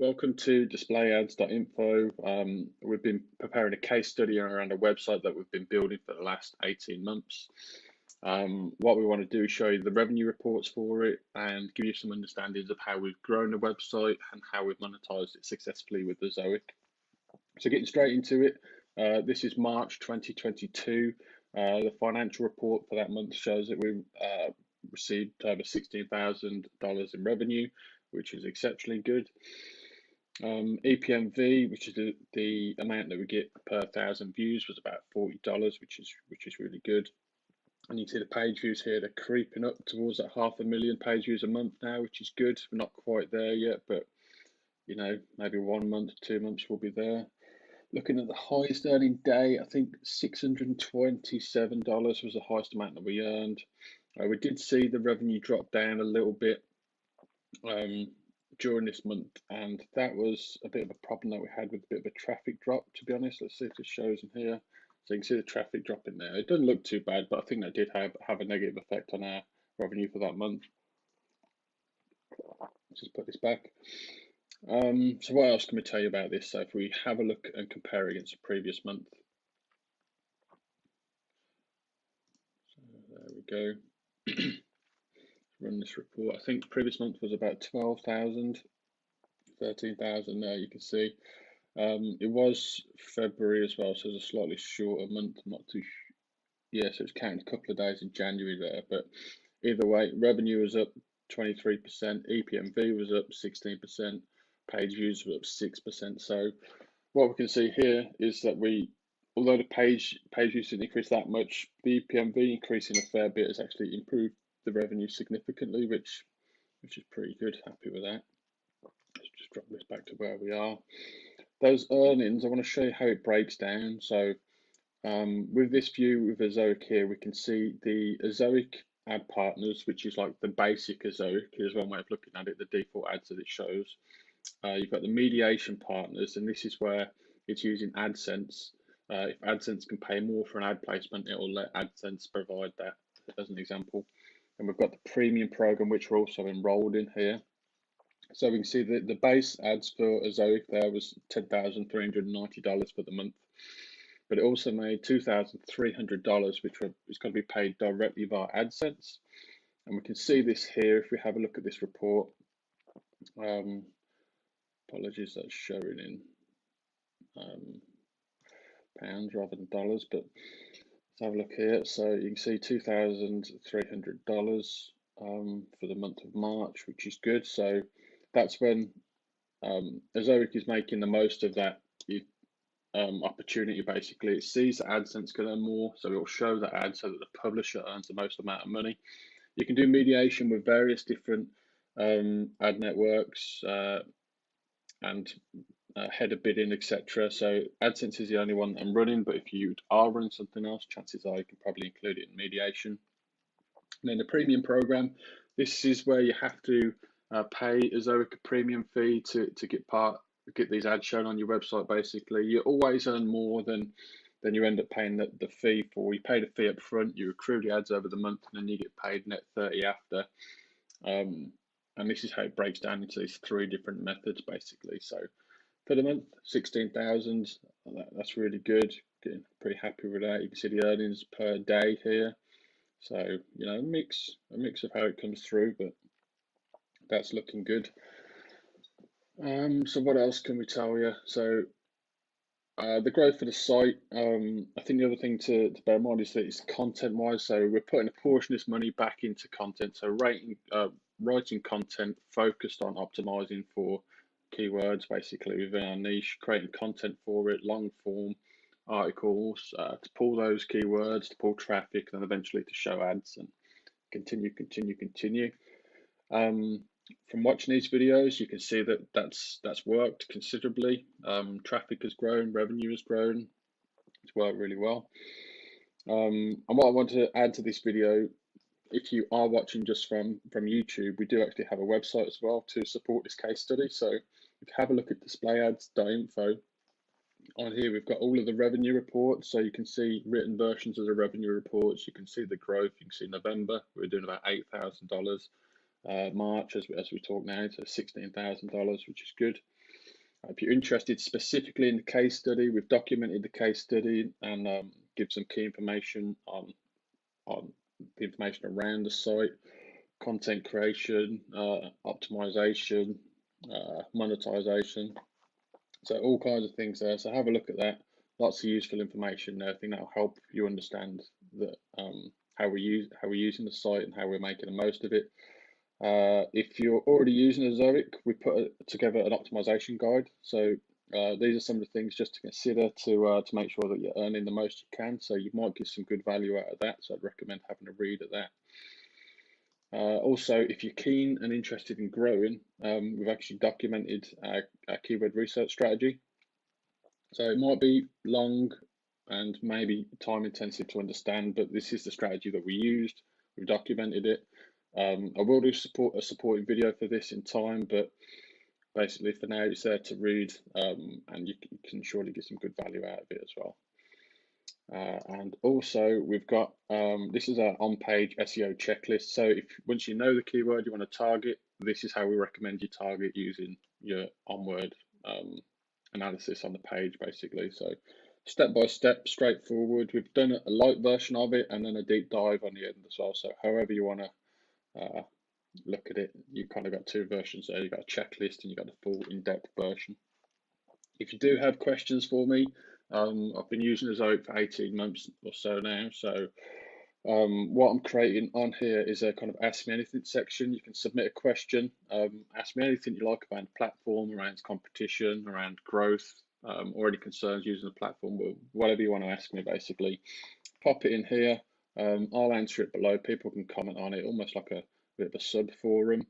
Welcome to displayads.info. We've been preparing a case study around a website that we've been building for the last 18 months. What we want to do is show you the revenue reports for it and give you some understandings of how we've grown the website and how we've monetized it successfully with the Ezoic. So getting straight into it, this is March 2022. The financial report for that month shows that we received over $16,000 in revenue, which is exceptionally good. EPMV, which is the amount that we get per 1,000 views, was about $40, which is really good. And you can see the page views here; they're creeping up towards that 500,000 page views a month now, which is good. We're not quite there yet, but you know, maybe 1 month, 2 months we'll be there. Looking at the highest earning day, I think $627 was the highest amount that we earned. We did see the revenue drop down a little bit during this month, and that was a bit of a problem that we had with a bit of a traffic drop, to be honest. Let's see if this shows in here. So you can see the traffic drop in there. It doesn't look too bad, but I think that did have a negative effect on our revenue for that month. Let's just put this back. So what else can we tell you about this? So if we have a look and compare against the previous month. So there we go. Run this report. I think the previous month was about 12,000, 13,000 there, you can see. It was February as well, so it's a slightly shorter month. I'm not too yeah, so it's counting a couple of days in January there, but either way, revenue was up 23%, EPMV was up 16%, page views were up 6%. So what we can see here is that although the page views didn't increase that much, the EPMV increasing a fair bit has actually improved the revenue significantly, which is pretty good. Happy with that. Let's just drop this back to where we are. Those earnings, I want to show you how it breaks down. So with this view with Ezoic here, we can see the Ezoic ad partners, which is like the basic Ezoic. Here's one way of looking at it, the default ads that it shows. You've got the mediation partners, and this is where it's using Adsense. If Adsense can pay more for an ad placement, it will let Adsense provide that as an example. And we've got the premium program, which we're also enrolled in here. So we can see that the base ads for Ezoic there was $10,390 for the month, but it also made $2,300, which is going to be paid directly via Adsense. And we can see this here if we have a look at this report. Apologies, that's showing in pounds rather than dollars, but let's have a look here. So you can see $2,300 for the month of March, which is good. So that's when Ezoic is making the most of that opportunity. Basically, it sees that AdSense can earn more, so it will show that ad so that the publisher earns the most amount of money. You can do mediation with various different ad networks and header bidding, etc. So AdSense is the only one I'm running, but if you are running something else, chances are you can probably include it in mediation. And then the premium program, this is where you have to pay Ezoic a premium fee to get these ads shown on your website. Basically, you always earn more than you end up paying the fee for. You pay the fee up front, you accrue the ads over the month, and then you get paid net 30 after. And this is how it breaks down into these 3 different methods, basically. So for the month, 16,000. That's really good. Getting pretty happy with that. You can see the earnings per day here. So you know, a mix of how it comes through, but that's looking good. So what else can we tell you? So the growth for the site, I think the other thing to bear in mind is that it's content wise. So we're putting a portion of this money back into content. So writing content focused on optimizing for keywords, basically within our niche, creating content for it, long form articles to pull those keywords, to pull traffic, and then eventually to show ads and continue. From watching these videos, you can see that that's worked considerably. Traffic has grown, revenue has grown. It's worked really well. And what I want to add to this video, if you are watching just from YouTube, we do actually have a website as well to support this case study. So if you have a look at displayads.info, on here we've got all of the revenue reports, so you can see written versions of the revenue reports. You can see the growth. You can see November we're doing about $8,000. March, as we talk now, to $16,000, which is good. If you're interested specifically in the case study, we've documented the case study and give some key information on the information around the site, content creation, optimization, monetization. So all kinds of things there. So have a look at that. Lots of useful information there. I think that'll help you understand that how we're using the site and how we're making the most of it. If you're already using Ezoic, we put together an optimization guide. So these are some of the things just to consider to make sure that you're earning the most you can. So you might get some good value out of that. So I'd recommend having a read at that. Also, if you're keen and interested in growing, we've actually documented our keyword research strategy. So it might be long and maybe time intensive to understand, but this is the strategy that we used. We've documented it. I will do a supporting video for this in time, but basically for now it's there to read, and you can surely get some good value out of it as well. And also we've got this is our on-page SEO checklist. So if once you know the keyword you want to target, this is how we recommend you target using your onward analysis on the page, basically. So step by step, straightforward. We've done a light version of it and then a deep dive on the end as well. So however you want to look at it, you kind of got two versions there. You've got a checklist and you've got the full in-depth version. If you do have questions for me, I've been using Ezoic for 18 months or so now. So what I'm creating on here is a kind of ask me anything section. You can submit a question, ask me anything you like around the platform, around competition, around growth, or any concerns using the platform, whatever you want to ask me, basically. Pop it in here. I'll answer it below. People can comment on it, almost like a bit of a sub forum.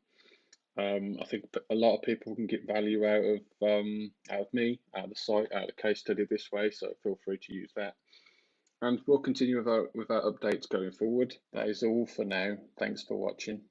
I think a lot of people can get value out of me, out of the site, out of the case study this way. So feel free to use that. And we'll continue with our updates going forward. That is all for now. Thanks for watching.